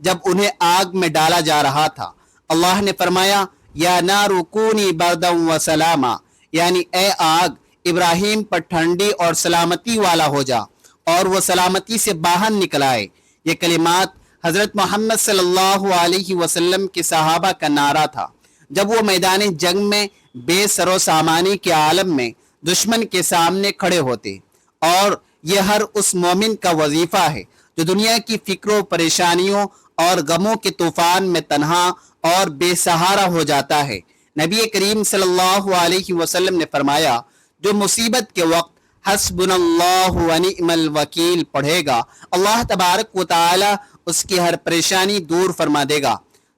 جب انہیں آگ میں ڈالا جا رہا تھا۔ اللہ نے فرمایا یا نارو کونی بردم و سلاما، یعنی اے آگ ابراہیم پر ٹھنڈی اور سلامتی والا ہو جا اور وہ سلامتی سے باہر نکل آئے۔ یہ کلمات حضرت محمد صلی اللہ علیہ وسلم کے صحابہ کا نعرہ تھا جب وہ میدان جنگ میں بے سر و سامانی کے عالم میں دشمن کے سامنے کھڑے ہوتے، اور یہ ہر اس مومن کا وظیفہ ہے جو دنیا کی فکر و پریشانیوں اور غموں کے طوفان میں تنہا اور بے سہارا ہو جاتا ہے۔ نبی کریم صلی اللہ علیہ وسلم نے فرمایا جو مصیبت کے وقت حسبنا اللہ و نعم الوکیل پڑھے گا، اللہ تبارک و تعالی اس کی ہر پریشانی دور فرما دے گا۔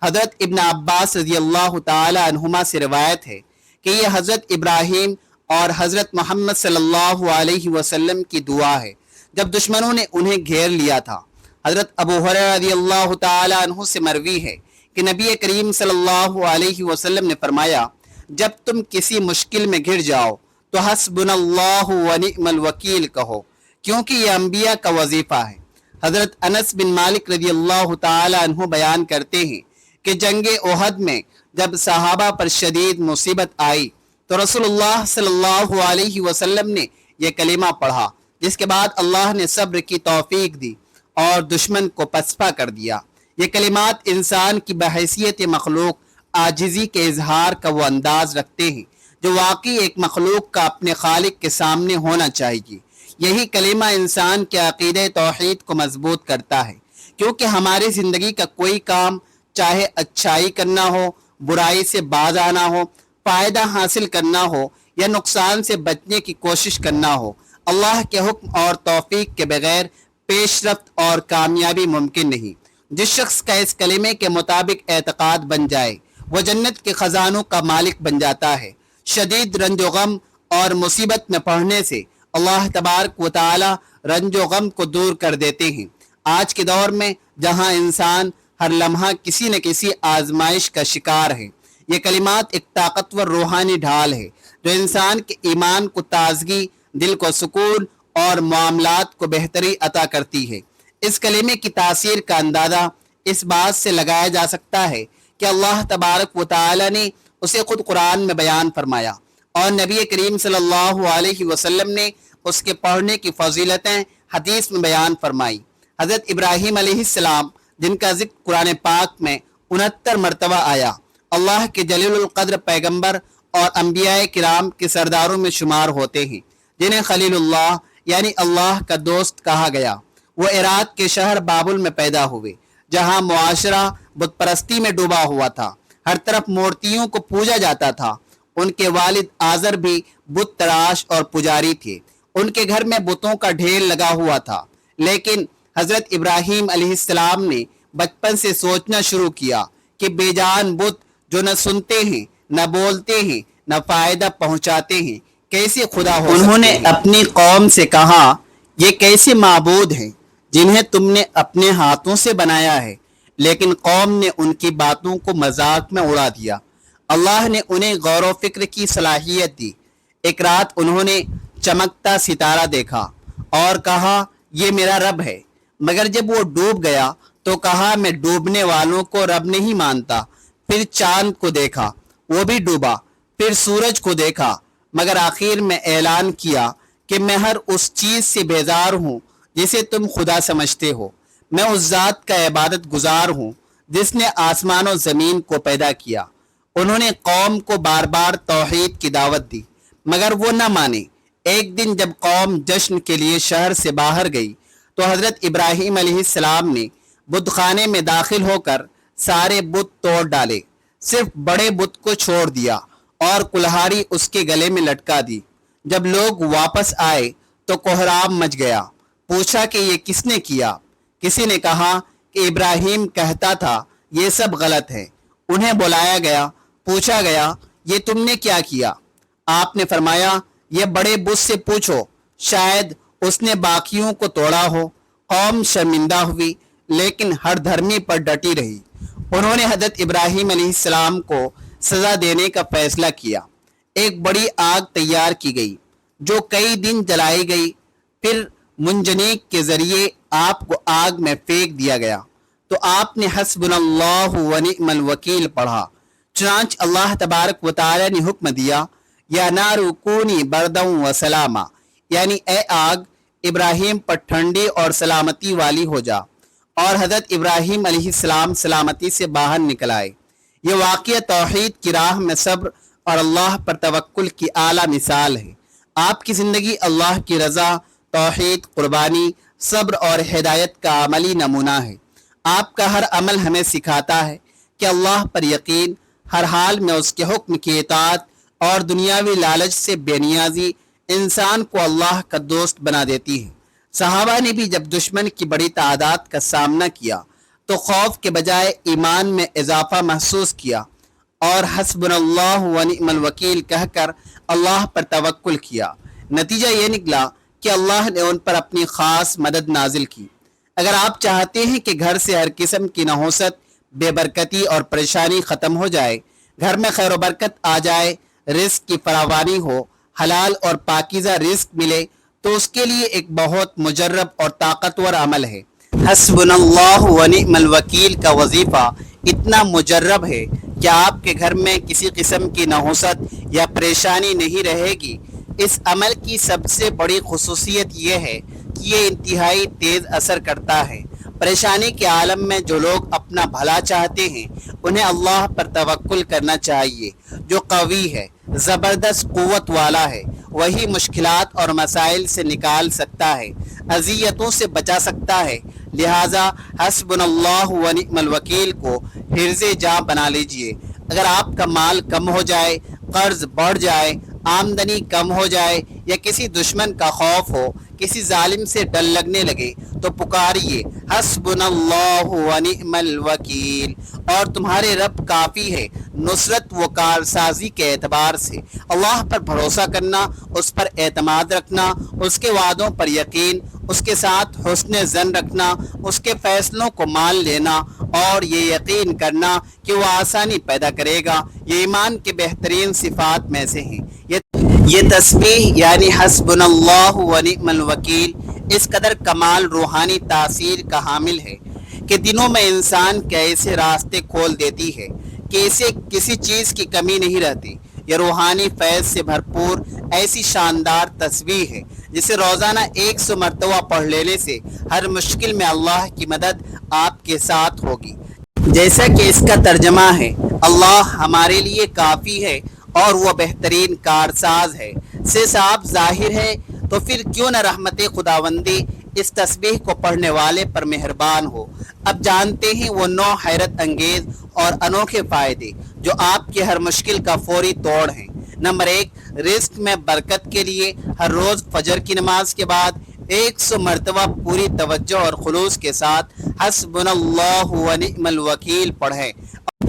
حضرت ابن عباس رضی اللہ تعالی عنہما سے روایت ہے کہ یہ حضرت ابراہیم اور حضرت محمد صلی اللہ علیہ وسلم کی دعا ہے جب دشمنوں نے انہیں گھیر لیا تھا۔ حضرت ابو ہریرہ رضی اللہ تعالی عنہ سے مروی ہے کہ نبی کریم صلی اللہ علیہ وسلم نے فرمایا جب تم کسی مشکل میں گھر جاؤ تو حسبنا اللہ و نعم الوکیل کہو، کیونکہ یہ انبیاء کا وظیفہ ہے۔ حضرت انس بن مالک رضی اللہ تعالی عنہ بیان کرتے ہیں کہ جنگ احد میں جب صحابہ پر شدید مصیبت آئی تو رسول اللہ صلی اللہ علیہ وسلم نے یہ کلمہ پڑھا، جس کے بعد اللہ نے صبر کی توفیق دی اور دشمن کو پسپا کر دیا۔ یہ کلمات انسان کی بحیثیت مخلوق عاجزی کے اظہار کا وہ انداز رکھتے ہیں جو واقعی ایک مخلوق کا اپنے خالق کے سامنے ہونا چاہیے۔ یہی کلمہ انسان کے عقیدہ توحید کو مضبوط کرتا ہے، کیونکہ ہماری زندگی کا کوئی کام، چاہے اچھائی کرنا ہو، برائی سے باز آنا ہو، فائدہ حاصل کرنا ہو یا نقصان سے بچنے کی کوشش کرنا ہو، اللہ کے حکم اور توفیق کے بغیر پیش رفت اور کامیابی ممکن نہیں۔ جس شخص کا اس کلمے کے مطابق اعتقاد بن جائے وہ جنت کے خزانوں کا مالک بن جاتا ہے۔ شدید رنج و غم اور مصیبت میں پڑھنے سے اللہ تبارک و تعالی رنج و غم کو دور کر دیتے ہیں۔ آج کے دور میں جہاں انسان ہر لمحہ کسی نہ کسی آزمائش کا شکار ہے، یہ کلمات ایک طاقتور روحانی ڈھال ہے جو انسان کے ایمان کو تازگی، دل کو سکون اور معاملات کو بہتری عطا کرتی ہے۔ اس کلمے کی تاثیر کا اندازہ اس بات سے لگایا جا سکتا ہے کہ اللہ تبارک و تعالی نے اسے خود قرآن میں بیان فرمایا اور نبی کریم صلی اللہ علیہ وسلم نے اس کے پڑھنے کی فضیلتیں حدیث میں بیان فرمائی۔ حضرت ابراہیم علیہ السلام جن کا ذکر قرآن پاک میں 69 مرتبہ آیا، اللہ کے جلیل القدر پیغمبر اور انبیاء کرام کے سرداروں میں شمار ہوتے ہیں جنہیں خلیل اللہ یعنی اللہ کا دوست کہا گیا۔ وہ عراق کے شہر بابل میں پیدا ہوئے جہاں معاشرہ بت پرستی میں ڈوبا ہوا تھا، ہر طرف مورتیوں کو پوجا جاتا تھا۔ ان کے والد آزر بھی بت تراش اور پجاری تھے، ان کے گھر میں بتوں کا ڈھیر لگا ہوا تھا، لیکن حضرت ابراہیم علیہ السلام نے بچپن سے سوچنا شروع کیا کہ بے جان بت جو نہ سنتے ہیں، نہ بولتے ہیں، نہ فائدہ پہنچاتے ہیں، کیسے خدا ہو سکتے ہیں۔ انہوں نے اپنی قوم سے کہا یہ کیسے معبود ہیں جنہیں تم نے اپنے ہاتھوں سے بنایا ہے، لیکن قوم نے ان کی باتوں کو مذاق میں اڑا دیا۔ اللہ نے انہیں غور و فکر کی صلاحیت دی۔ ایک رات انہوں نے چمکتا ستارہ دیکھا اور کہا یہ میرا رب ہے، مگر جب وہ ڈوب گیا تو کہا میں ڈوبنے والوں کو رب نہیں مانتا۔ پھر چاند کو دیکھا، وہ بھی ڈوبا، پھر سورج کو دیکھا، مگر آخر میں اعلان کیا کہ میں ہر اس چیز سے بیزار ہوں جسے تم خدا سمجھتے ہو۔ میں اس ذات کا عبادت گزار ہوں جس نے آسمان و زمین کو پیدا کیا۔ انہوں نے قوم کو بار بار توحید کی دعوت دی مگر وہ نہ مانے۔ ایک دن جب قوم جشن کے لیے شہر سے باہر گئی تو حضرت ابراہیم علیہ السلام نے بت خانے میں داخل ہو کر سارے بت توڑ ڈالے، صرف بڑے بت کو چھوڑ دیا اور کلہاڑی اس کے گلے میں لٹکا دی۔ جب لوگ واپس آئے تو کوہرام مچ گیا۔ پوچھا کہ یہ کس نے کیا؟ کسی نے کہا کہ ابراہیم کہتا تھا یہ سب غلط ہے۔ انہیں بلایا گیا، پوچھا گیا یہ تم نے کیا کیا؟ آپ نے فرمایا یہ بڑے بت سے پوچھو، شاید اس نے باقیوں کو توڑا ہو۔ قوم شرمندہ ہوئی لیکن ہر دھرمی پر ڈٹی رہی۔ انہوں نے حضرت ابراہیم علیہ السلام کو سزا دینے کا فیصلہ کیا۔ ایک بڑی آگ تیار کی گئی جو کئی دن جلائی گئی، پھر منجنیق کے ذریعے آپ کو آگ میں پھینک دیا گیا تو تو آپ نے حسبنا اللہ و نعم الوکیل پڑھا۔ چنانچہ اللہ تبارک و تعالی نے حکم دیا، یا نار کونی برداً و سلاما، یعنی اے آگ ابراہیم پر ٹھنڈی اور سلامتی والی ہو جا، اور حضرت ابراہیم علیہ السلام سلامتی سے باہر نکل آئے۔ یہ واقعہ توحید کی راہ میں صبر اور اللہ پر توکل کی اعلیٰ مثال ہے۔ آپ کی زندگی اللہ کی رضا، توحید، قربانی، صبر اور ہدایت کا عملی نمونہ ہے۔ آپ کا ہر عمل ہمیں سکھاتا ہے کہ اللہ پر یقین، ہر حال میں اس کے حکم کی اطاعت اور دنیاوی لالچ سے بے نیازی انسان کو اللہ کا دوست بنا دیتی ہے۔ صحابہ نے بھی جب دشمن کی بڑی تعداد کا سامنا کیا تو خوف کے بجائے ایمان میں اضافہ محسوس کیا اور حسبنا اللہ و نعم الوکیل کہہ کر اللہ پر توکل کیا۔ نتیجہ یہ نکلا کہ اللہ نے ان پر اپنی خاص مدد نازل کی۔ اگر آپ چاہتے ہیں کہ گھر سے ہر قسم کی نحوست، بے برکتی اور پریشانی ختم ہو جائے، گھر میں خیر و برکت آ جائے، رزق کی فراوانی ہو، حلال اور پاکیزہ رزق ملے، تو اس کے لیے ایک بہت مجرب اور طاقتور عمل ہے۔ حسبنا اللہ و نعم الوکیل کا وظیفہ اتنا مجرب ہے کہ آپ کے گھر میں کسی قسم کی نحوست یا پریشانی نہیں رہے گی۔ اس عمل کی سب سے بڑی خصوصیت یہ ہے کہ یہ انتہائی تیز اثر کرتا ہے۔ پریشانی کے عالم میں جو لوگ اپنا بھلا چاہتے ہیں انہیں اللہ پر توکل کرنا چاہیے۔ جو قوی ہے، زبردست قوت والا ہے، وہی مشکلات اور مسائل سے نکال سکتا ہے، اذیتوں سے بچا سکتا ہے۔ لہٰذا حسبنا اللہ و نعم الوکیل کو حرز جاں بنا لیجئے۔ اگر آپ کا مال کم ہو جائے، قرض بڑھ جائے، آمدنی کم ہو جائے یا کسی دشمن کا خوف ہو، کسی ظالم سے ڈر لگنے لگے تو پکاریے حسبنا اللہ و نعم الوکیل، اور تمہارے رب کافی ہے نصرت و کارسازی کے اعتبار سے۔ اللہ پر بھروسہ کرنا، اس پر اعتماد رکھنا، اس کے وعدوں پر یقین، اس کے ساتھ حسن ظن رکھنا، اس کے فیصلوں کو مان لینا اور یہ یقین کرنا کہ وہ آسانی پیدا کرے گا، یہ ایمان کے بہترین صفات میں سے ہیں۔ یہ تسبیح یعنی حسبنا اللہ و نعم الوکیل اس قدر کمال روحانی تاثیر کا حامل ہے کہ دنوں میں انسان کے ایسے راستے کھول دیتی ہے کہ اسے کسی چیز کی کمی نہیں رہتی۔ یہ روحانی فیض سے بھرپور ایسی شاندار تسبیح ہے جسے روزانہ 100 مرتبہ پڑھ لینے سے ہر مشکل میں اللہ کی مدد آپ کے ساتھ ہوگی۔ جیسا کہ اس کا ترجمہ ہے، اللہ ہمارے لیے کافی ہے اور وہ بہترین کارساز ہے، سے صاف ظاہر ہے تو پھر کیوں نہ رحمت خداوندی اس تسبیح کو پڑھنے والے پر مہربان ہو۔ اب جانتے ہیں وہ 9 حیرت انگیز اور انوکھے فائدے جو آپ کی ہر مشکل کا فوری توڑ ہیں۔ نمبر 1، رزق میں برکت کے لیے ہر روز فجر کی نماز کے بعد 100 مرتبہ پوری توجہ اور خلوص کے ساتھ حسبنا اللہ و نعم الوکیل پڑھیں۔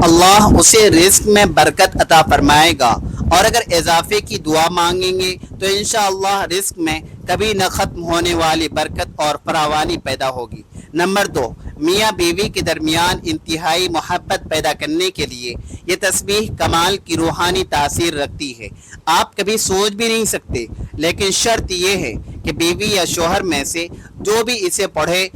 اللہ اسے رزق میں برکت عطا فرمائے گا، اور اگر اضافے کی دعا مانگیں گے تو انشاءاللہ رزق میں کبھی نہ ختم ہونے والی برکت اور فراوانی پیدا ہوگی۔ نمبر 2، میاں بیوی کے درمیان انتہائی محبت پیدا کرنے کے لیے یہ تسبیح کمال کی روحانی تاثیر رکھتی ہے۔ آپ کبھی سوچ بھی نہیں سکتے، لیکن شرط یہ ہے کہ بیوی یا شوہر میں سے جو بھی اسے پڑھے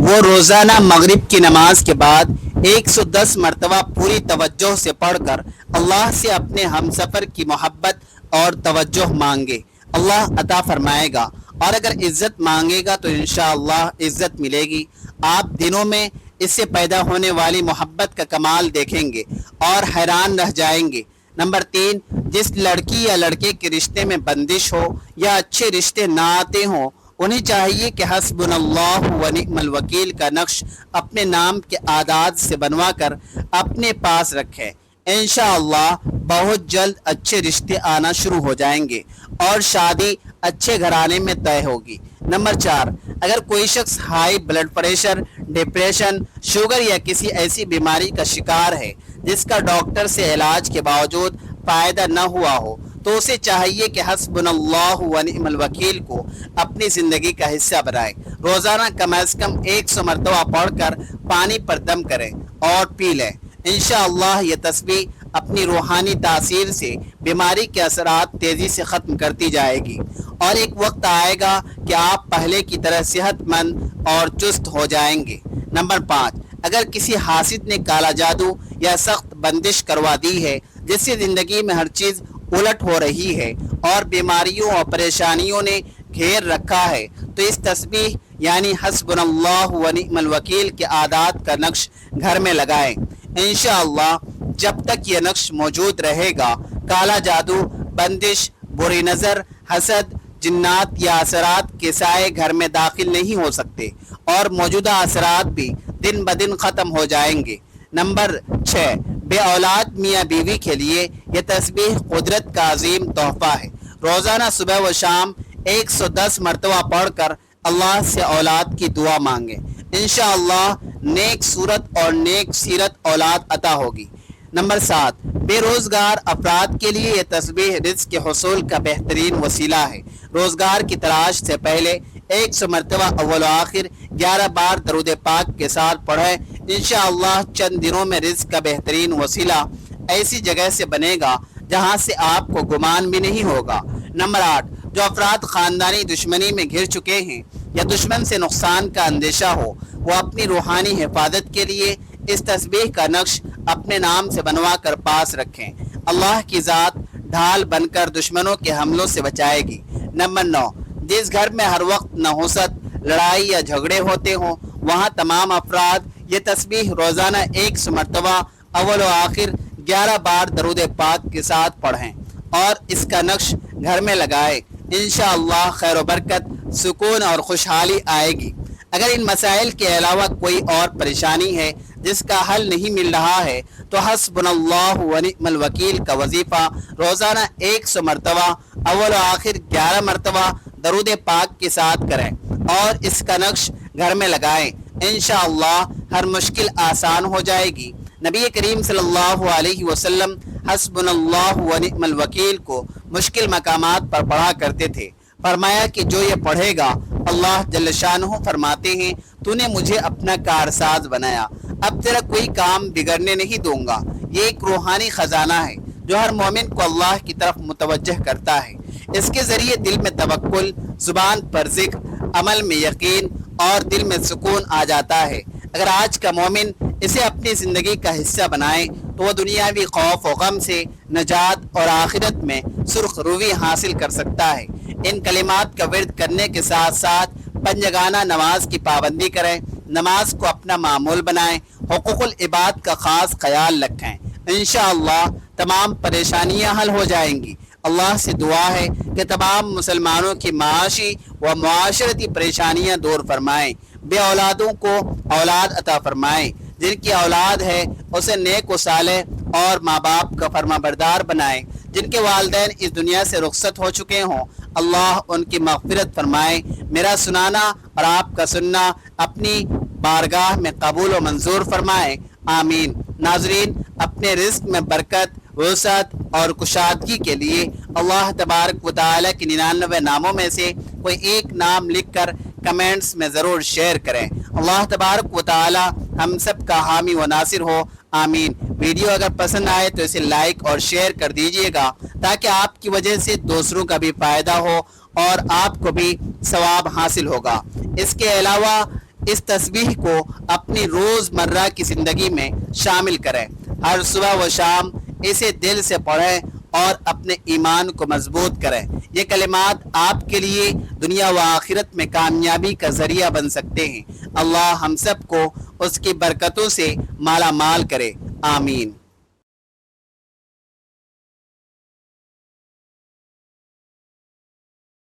وہ روزانہ مغرب کی نماز کے بعد 110 مرتبہ پوری توجہ سے پڑھ کر اللہ سے اپنے ہمسفر کی محبت اور توجہ مانگے، اللہ عطا فرمائے گا، اور اگر عزت مانگے گا تو انشاءاللہ عزت ملے گی۔ آپ دنوں میں اس سے پیدا ہونے والی محبت کا کمال دیکھیں گے اور حیران رہ جائیں گے۔ نمبر 3، جس لڑکی یا لڑکے کے رشتے میں بندش ہو یا اچھے رشتے نہ آتے ہوں، انہیں چاہیے کہ حسبنا اللہ و نعم الوکیل کا نقش اپنے نام کے اعداد سے بنوا کر اپنے پاس رکھیں۔ انشاءاللہ بہت جلد اچھے رشتے آنا شروع ہو جائیں گے اور شادی اچھے گھرانے میں طے ہوگی۔ نمبر 4، اگر کوئی شخص high blood pressure, depression, sugar یا کسی ایسی بیماری کا شکار ہے جس کا ڈاکٹر سے علاج کے باوجود فائدہ نہ ہوا ہو، تو اسے چاہیے کہ حسبنا اللہ و نعم الوکیل کو اپنی زندگی کا حصہ بنائے۔ روزانہ کم از کم 100 مرتبہ پڑھ کر پانی پر دم کریں اور پی لیں۔ انشاءاللہ یہ تسبیح اپنی روحانی تاثیر سے بیماری کے اثرات تیزی سے ختم کرتی جائے گی، اور ایک وقت آئے گا کہ آپ پہلے کی طرح صحت مند اور چست ہو جائیں گے۔ نمبر 5، اگر کسی حاسد نے کالا جادو یا سخت بندش کروا دی ہے جس سے زندگی میں ہر چیز الٹ ہو رہی ہے اور بیماریوں اور پریشانیوں نے گھیر رکھا ہے تو اس تسبیح یعنی حسبنا اللہ و نعم الوکیل کے عادات کا نقش گھر میں لگائیں۔ انشاءاللہ جب تک یہ نقش موجود رہے گا کالا جادو، بندش، بری نظر، حسد، جنات یا اثرات کے سائے گھر میں داخل نہیں ہو سکتے اور موجودہ اثرات بھی دن بدن ختم ہو جائیں گے۔ نمبر 6، بے اولاد میاں بیوی کے لیے یہ تسبیح قدرت کا عظیم تحفہ ہے۔ روزانہ صبح و شام 110 مرتبہ پڑھ کر اللہ سے اولاد کی دعا مانگیں، انشاءاللہ نیک صورت اور نیک سیرت اولاد عطا ہوگی۔ نمبر 7، بے روزگار افراد کے لیے یہ تسبیح رزق کے حصول کا بہترین وسیلہ ہے۔ روزگار کی تلاش سے پہلے 100 مرتبہ اول و آخر 11 بار درود پاک کے ساتھ پڑھیں، انشاءاللہ چند دنوں میں رزق کا بہترین وسیلہ ایسی جگہ سے بنے گا جہاں سے آپ کو گمان بھی نہیں ہوگا۔ نمبر 8، جو افراد خاندانی دشمنی میں گھر چکے ہیں یا دشمن سے نقصان کا اندیشہ ہو وہ اپنی روحانی حفاظت کے لیے اس تسبیح کا نقش اپنے نام سے بنوا کر پاس رکھیں، اللہ کی ذات ڈھال بن کر دشمنوں کے حملوں سے بچائے گی۔ نمبر 9، جس گھر میں ہر وقت نحوست، لڑائی یا جھگڑے ہوتے ہوں وہاں تمام افراد یہ تسبیح روزانہ 100 مرتبہ اول و آخر 11 بار درود پاک کے ساتھ پڑھیں اور اس کا نقش گھر میں لگائیں، انشاءاللہ خیر و برکت، سکون اور خوشحالی آئے گی۔ اگر ان مسائل کے علاوہ کوئی اور پریشانی ہے جس کا حل نہیں مل رہا ہے تو حسبنا اللہ و نعم الوکیل کا وظیفہ روزانہ 100 مرتبہ اول و آخر 11 مرتبہ درود پاک کے ساتھ کریں اور اس کا نقش گھر میں لگائیں، انشاءاللہ ہر مشکل آسان ہو جائے گی۔ نبی کریم صلی اللہ علیہ وسلم حسبنا اللہ و نعم الوکیل کو مشکل مقامات پر پڑھا کرتے تھے۔ فرمایا کہ جو یہ پڑھے گا اللہ جل شانہ فرماتے ہیں تو نے مجھے اپنا کارساز بنایا، اب تیرا کوئی کام بگڑنے نہیں دوں گا۔ یہ ایک روحانی خزانہ ہے جو ہر مومن کو اللہ کی طرف متوجہ کرتا ہے۔ اس کے ذریعے دل میں توکل، زبان پر ذکر، عمل میں یقین اور دل میں سکون آ جاتا ہے۔ اگر آج کا مومن اسے اپنی زندگی کا حصہ بنائے تو وہ دنیاوی خوف و غم سے نجات اور آخرت میں سرخ روی حاصل کر سکتا ہے۔ ان کلمات کا ورد کرنے کے ساتھ ساتھ پنجگانہ نماز کی پابندی کریں، نماز کو اپنا معمول بنائیں، حقوق العباد کا خاص خیال رکھیں، انشاءاللہ تمام پریشانیاں حل ہو جائیں گی۔ اللہ سے دعا ہے کہ تمام مسلمانوں کی معاشی و معاشرتی پریشانیاں دور فرمائیں، بے اولادوں کو اولاد عطا فرمائیں، جن کی اولاد ہے اسے نیک و صالح اور ماں باپ کا فرما بردار بنائیں، جن کے والدین اس دنیا سے رخصت ہو چکے ہوں اللہ ان کی مغفرت فرمائے۔ میرا سنانا اور آپ کا سننا اپنی بارگاہ میں قبول و منظور فرمائے، آمین۔ ناظرین، اپنے رزق میں برکت، وسعت اور کشادگی کے لیے اللہ تبارک و تعالیٰ کی 99 ناموں میں سے کوئی ایک نام لکھ کر کمنٹس میں ضرور شیئر کریں۔ اللہ تبارک و تعالیٰ ہم سب کا حامی و ناصر ہو، آمین۔ ویڈیو اگر پسند آئے تو اسے لائک اور شیئر کر دیجئے گا تاکہ آپ کی وجہ سے دوسروں کا بھی فائدہ ہو اور آپ کو بھی ثواب حاصل ہوگا۔ اس کے علاوہ اس تسبیح کو اپنی روزمرہ کی زندگی میں شامل کریں، ہر صبح و شام اسے دل سے پڑھیں اور اپنے ایمان کو مضبوط کریں۔ یہ کلمات آپ کے لیے دنیا و آخرت میں کامیابی کا ذریعہ بن سکتے ہیں۔ اللہ ہم سب کو اس کی برکتوں سے مالا مال کرے، آمین۔